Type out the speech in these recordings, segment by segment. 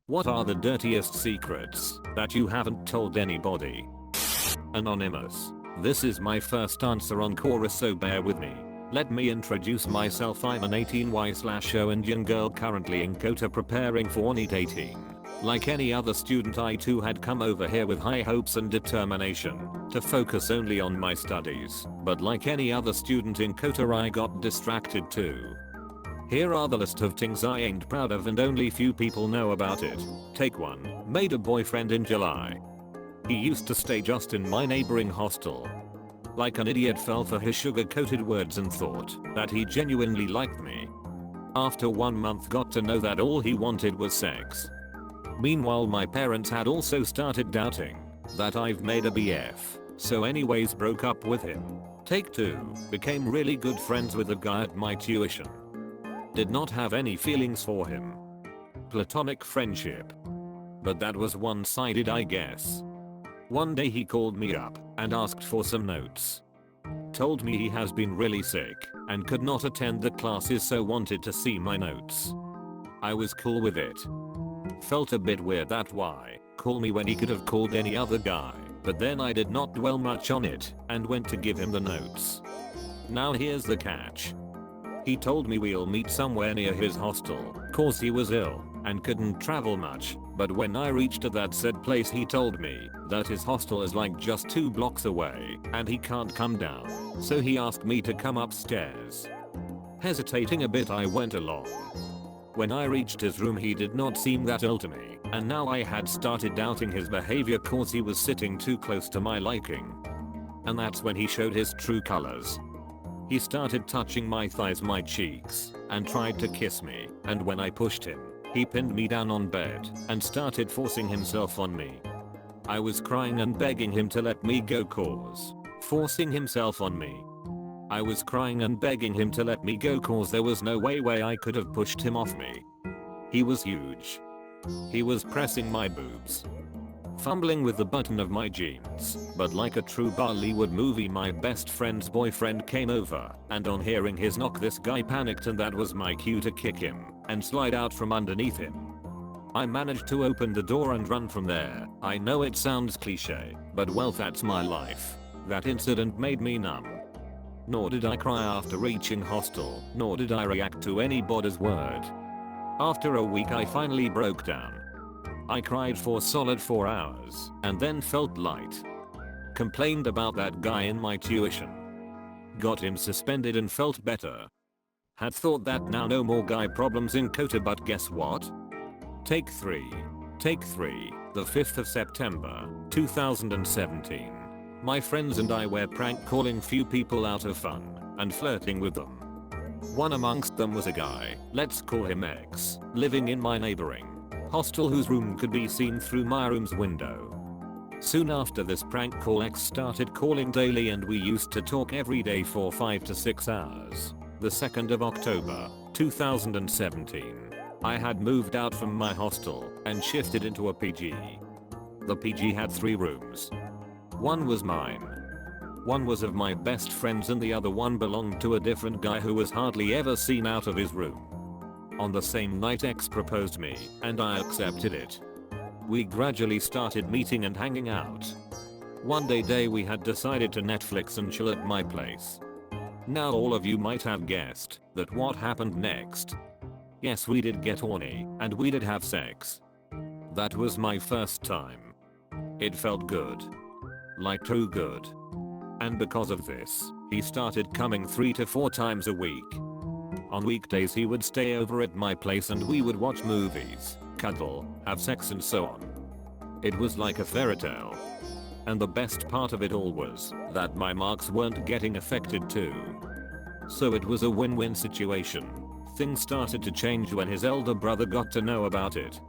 What are the dirtiest secrets that you haven't told anybody? Anonymous. This is my first answer on chorus, so bear with me. Let me introduce myself. I'm an 18Y/O Indian girl currently in Kota preparing for NEET 18. Like any other student, I too had come over here with high hopes and determination to focus only on my studies, but like any other student in Kota I got distracted too. Here are the list of things I ain't proud of and only few people know about it. Take 1. Made a boyfriend in July. He used to stay just in my neighboring hostel. Like an idiot, fell for his sugar-coated words and thought that he genuinely liked me. After 1 month got to know that all he wanted was sex. Meanwhile my parents had also started doubting that I've made a BF, so anyways broke up with him. Take 2. Became really good friends with a guy at my tuition. Did not have any feelings for him. Platonic friendship. But that was one-sided, I guess. One day he called me up and asked for some notes. Told me he has been really sick and could not attend the classes, so wanted to see my notes. I was cool with it. Felt a bit weird that why call me when he could have called any other guy, but then I did not dwell much on it and went to give him the notes. Now here's the catch. He told me we'll meet somewhere near his hostel, cause he was ill and couldn't travel much, but when I reached to that said place he told me that his hostel is like just 2 blocks away and he can't come down, so he asked me to come upstairs. Hesitating a bit I went along. When I reached his room he did not seem that ill to me, and now I had started doubting his behavior cause he was sitting too close to my liking. And that's when he showed his true colors. He started touching my thighs, my cheeks, and tried to kiss me, and when I pushed him, he pinned me down on bed and started forcing himself on me. I was crying and begging him to let me go cause forcing himself on me. I was crying and begging him to let me go cause there was no way I could have pushed him off me. He was huge. He was pressing my boobs. Fumbling with the button of my jeans, but like a true Bollywood movie my best friend's boyfriend came over, and on hearing his knock this guy panicked, and that was my cue to kick him and slide out from underneath him. I managed to open the door and run from there. I know it sounds cliche, but well, that's my life. That incident made me numb. Nor did I cry after reaching hostel, nor did I react to anybody's word. After a week I finally broke down. I cried for solid 4 hours and then felt light. Complained about that guy in my tuition. Got him suspended and felt better. Had thought that now no more guy problems in Kota, but guess what? Take 3. Take 3. The 5th of September, 2017. My friends and I were prank calling few people out of fun and flirting with them. One amongst them was a guy, let's call him X, living in my neighboring hostel whose room could be seen through my room's window. Soon after this prank call, X started calling daily and we used to talk every day for 5 to 6 hours. The 2nd of October, 2017. I had moved out from my hostel and shifted into a PG. The PG had 3 rooms. One was mine. One was of my best friends and the other one belonged to a different guy who was hardly ever seen out of his room. On the same night X proposed me, and I accepted it. We gradually started meeting and hanging out. One day we had decided to Netflix and chill at my place. Now all of you might have guessed that what happened next. Yes, we did get horny, and we did have sex. That was my first time. It felt good. Like too good. And because of this, he started coming 3 to 4 times a week. On weekdays he would stay over at my place and we would watch movies, cuddle, have sex and so on. It was like a fairy tale. And the best part of it all was that my marks weren't getting affected too. So it was a win-win situation. Things started to change when his elder brother got to know about it.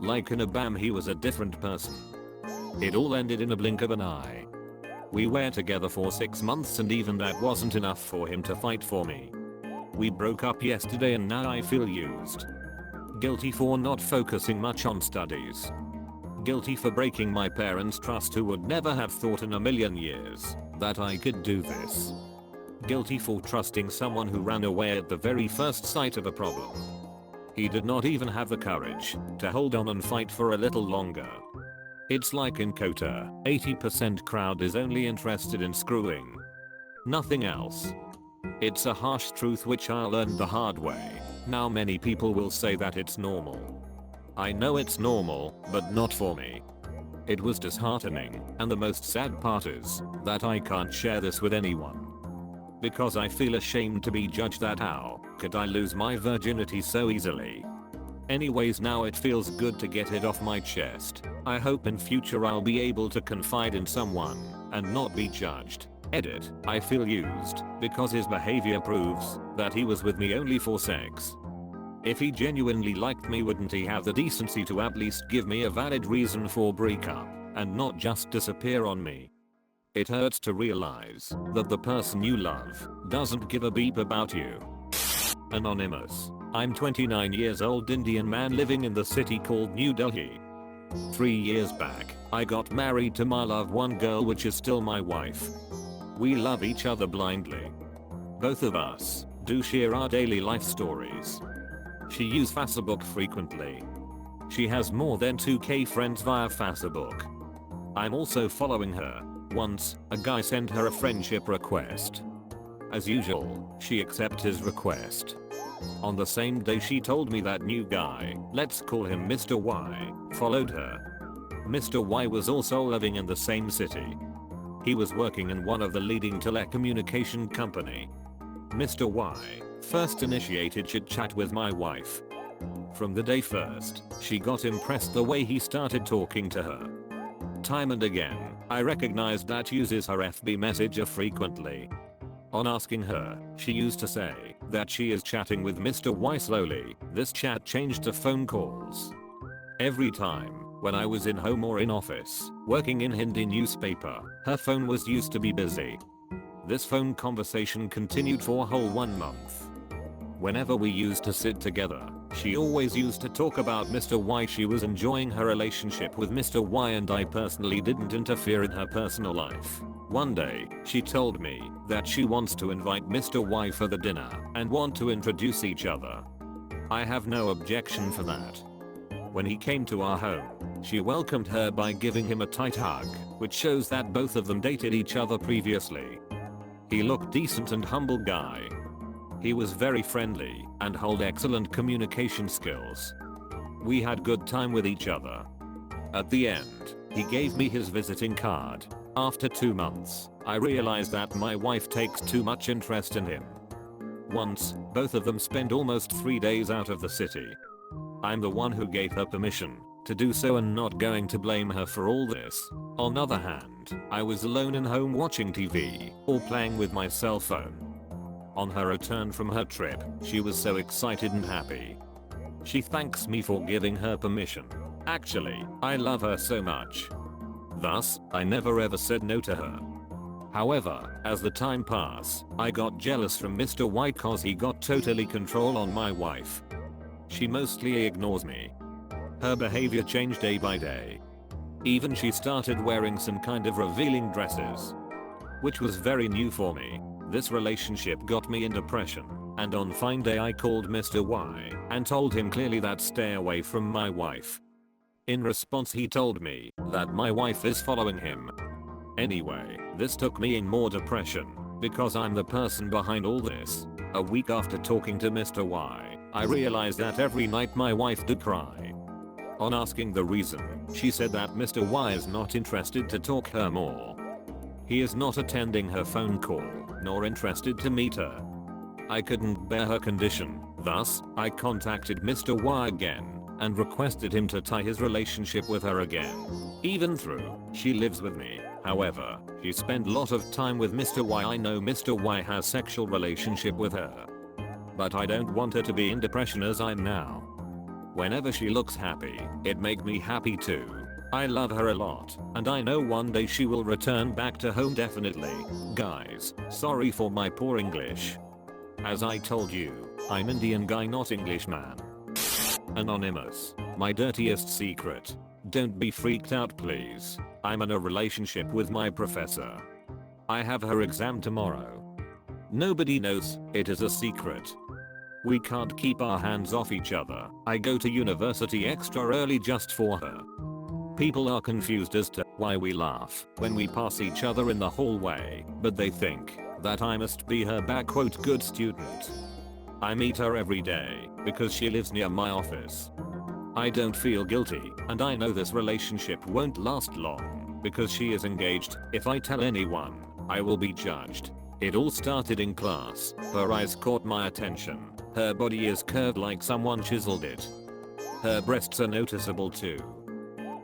Like in a bam, he was a different person. It all ended in a blink of an eye. We were together for 6 months and even that wasn't enough for him to fight for me. We broke up yesterday and now I feel used. Guilty for not focusing much on studies. Guilty for breaking my parents' trust, who would never have thought in a million years that I could do this. Guilty for trusting someone who ran away at the very first sight of a problem. He did not even have the courage to hold on and fight for a little longer. It's like in Kota, 80% crowd is only interested in screwing. Nothing else. It's a harsh truth which I learned the hard way. Now many people will say that it's normal. I know it's normal, but not for me. It was disheartening, and the most sad part is that I can't share this with anyone. Because I feel ashamed to be judged that how could I lose my virginity so easily. Anyways, now it feels good to get it off my chest. I hope in future I'll be able to confide in someone and not be judged. Edit. I feel used because his behavior proves that he was with me only for sex. If he genuinely liked me, wouldn't he have the decency to at least give me a valid reason for breakup and not just disappear on me? It hurts to realize that the person you love doesn't give a beep about you. Anonymous. I'm 29 years old Indian man living in the city called New Delhi. 3 years back, I got married to my loved one girl, which is still my wife. We love each other blindly. Both of us do share our daily life stories. She uses Facebook frequently. She has more than 2k friends via Facebook. I'm also following her. Once, a guy sent her a friendship request. As usual, she accepted his request. On the same day she told me that new guy, let's call him Mr. Y, followed her. Mr. Y was also living in the same city. He was working in one of the leading telecommunication company. Mr. Y first initiated chit chat with my wife. From the day first, she got impressed the way he started talking to her. Time and again, I recognized that uses her FB Messenger frequently. On asking her, she used to say that she is chatting with Mr. Y. Slowly, this chat changed to phone calls. Every time, when I was in home or in office, working in Hindi newspaper, her phone was used to be busy. This phone conversation continued for a whole 1 month. Whenever we used to sit together, she always used to talk about Mr. Y. She was enjoying her relationship with Mr. Y and I personally didn't interfere in her personal life. One day, she told me that she wants to invite Mr. Y for the dinner and want to introduce each other. I have no objection for that. When he came to our home, she welcomed her by giving him a tight hug, which shows that both of them dated each other previously. He looked decent and humble guy. He was very friendly and held excellent communication skills. We had good time with each other. At the end, he gave me his visiting card. After 2 months, I realized that my wife takes too much interest in him. Once, both of them spent almost 3 days out of the city. I'm the one who gave her permission to do so and not going to blame her for all this. On the other hand, I was alone in home watching TV or playing with my cell phone. On her return from her trip, she was so excited and happy. She thanks me for giving her permission. Actually, I love her so much. Thus, I never ever said no to her. However, as the time passed, I got jealous from Mr. Y cause he got totally control on my wife. She mostly ignores me. Her behavior changed day by day. Even she started wearing some kind of revealing dresses, which was very new for me. This relationship got me in depression, and on fine day I called Mr. Y and told him clearly that stay away from my wife. In response he told me that my wife is following him. Anyway, this took me in more depression, because I'm the person behind all this. A week after talking to Mr. Y, I realized that every night my wife did cry. On asking the reason, she said that Mr. Y is not interested to talk her more. He is not attending her phone call, nor interested to meet her. I couldn't bear her condition, thus, I contacted Mr. Y again and requested him to tie his relationship with her again. Even though she lives with me, however, she spent a lot of time with Mr. Y. I know Mr. Y has sexual relationship with her, but I don't want her to be in depression as I'm now. Whenever she looks happy, it makes me happy too. I love her a lot, and I know one day she will return back to home definitely. Guys, sorry for my poor English. As I told you, I'm Indian guy not English man. Anonymous. My dirtiest secret. Don't be freaked out please. I'm in a relationship with my professor. I have her exam tomorrow. Nobody knows, it is a secret. We can't keep our hands off each other. I go to university extra early just for her. People are confused as to why we laugh when we pass each other in the hallway, but they think that I must be her "good student." I meet her every day because she lives near my office. I don't feel guilty, and I know this relationship won't last long because she is engaged. If I tell anyone, I will be judged. It all started in class. Her eyes caught my attention. Her body is curved like someone chiseled it. Her breasts are noticeable too.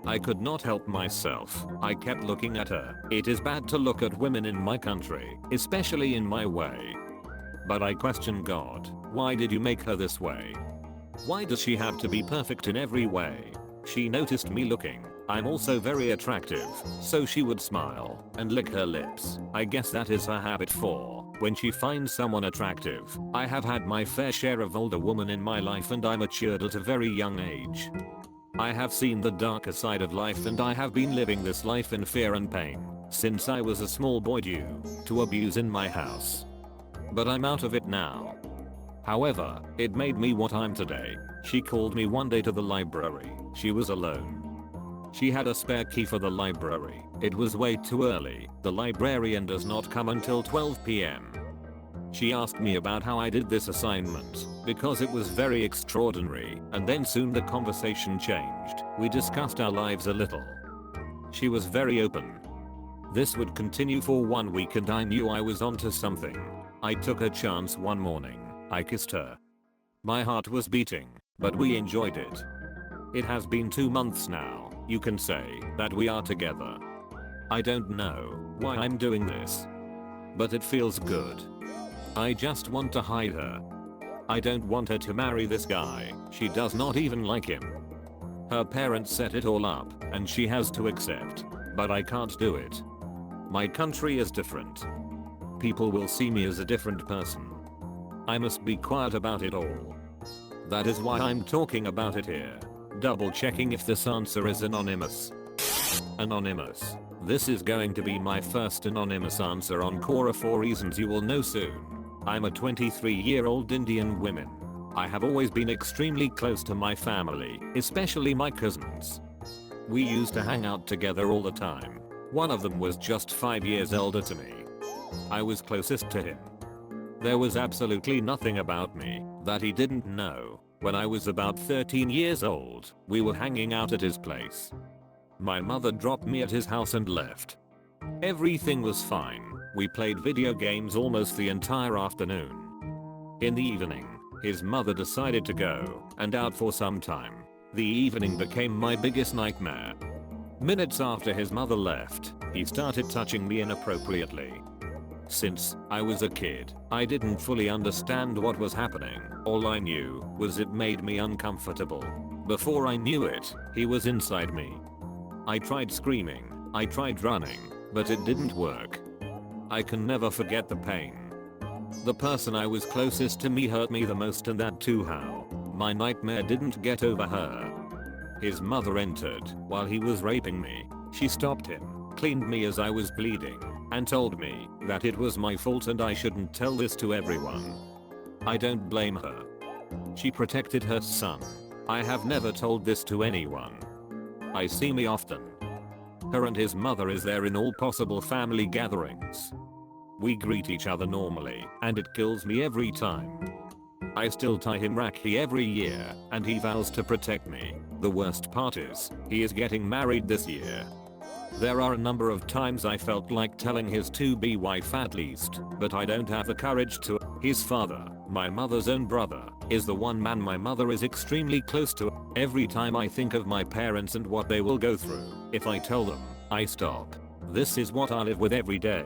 I could not help myself. I kept looking at her. It is bad to look at women in my country, especially in my way. But I questioned God. Why did you make her this way? Why does she have to be perfect in every way? She noticed me looking. I'm also very attractive, so she would smile and lick her lips. I guess that is her habit for when she finds someone attractive. I have had my fair share of older women in my life, and I matured at a very young age. I have seen the darker side of life, and I have been living this life in fear and pain since I was a small boy due to abuse in my house. But I'm out of it now. However, it made me what I'm today. She called me one day to the library. She was alone. She had a spare key for the library. It was way too early. The librarian does not come until 12 p.m. She asked me about how I did this assignment because it was very extraordinary, and then soon the conversation changed. We discussed our lives a little. She was very open. This would continue for 1 week, and I knew I was onto something. I took a chance one morning. I kissed her. My heart was beating, but we enjoyed it. It has been 2 months now. You can say that we are together. I don't know why I'm doing this, but it feels good. I just want to hide her. I don't want her to marry this guy. She does not even like him. Her parents set it all up, and she has to accept. But I can't do it. My country is different. People will see me as a different person. I must be quiet about it all. That is why I'm talking about it here. Double checking if this answer is anonymous. Anonymous. This is going to be my first anonymous answer on Quora for reasons you will know soon. I'm a 23-year-old Indian woman. I have always been extremely close to my family, especially my cousins. We used to hang out together all the time. One of them was just 5 years older to me. I was closest to him. There was absolutely nothing about me that he didn't know. When I was about 13 years old, we were hanging out at his place. My mother dropped me at his house and left. Everything was fine. We played video games almost the entire afternoon. In the evening, his mother decided to go and out for some time. The evening became my biggest nightmare. Minutes after his mother left, he started touching me inappropriately. Since I was a kid, I didn't fully understand what was happening. All I knew was it made me uncomfortable. Before I knew it, he was inside me. I tried screaming, I tried running, but it didn't work. I can never forget the pain. The person I was closest to me hurt me the most, and that too how. My nightmare didn't get over her. His mother entered while he was raping me. She stopped him, cleaned me as I was bleeding, and told me that it was my fault and I shouldn't tell this to everyone. I don't blame her. She protected her son. I have never told this to anyone. I see me often. Her and his mother is there in all possible family gatherings. We greet each other normally, and it kills me every time. I still tie him Rakhi every year, and he vows to protect me. The worst part is, he is getting married this year. There are a number of times I felt like telling his to-be wife at least, but I don't have the courage to. His father, my mother's own brother, is the one man my mother is extremely close to. Every time I think of my parents and what they will go through, if I tell them, I stop. This is what I live with every day.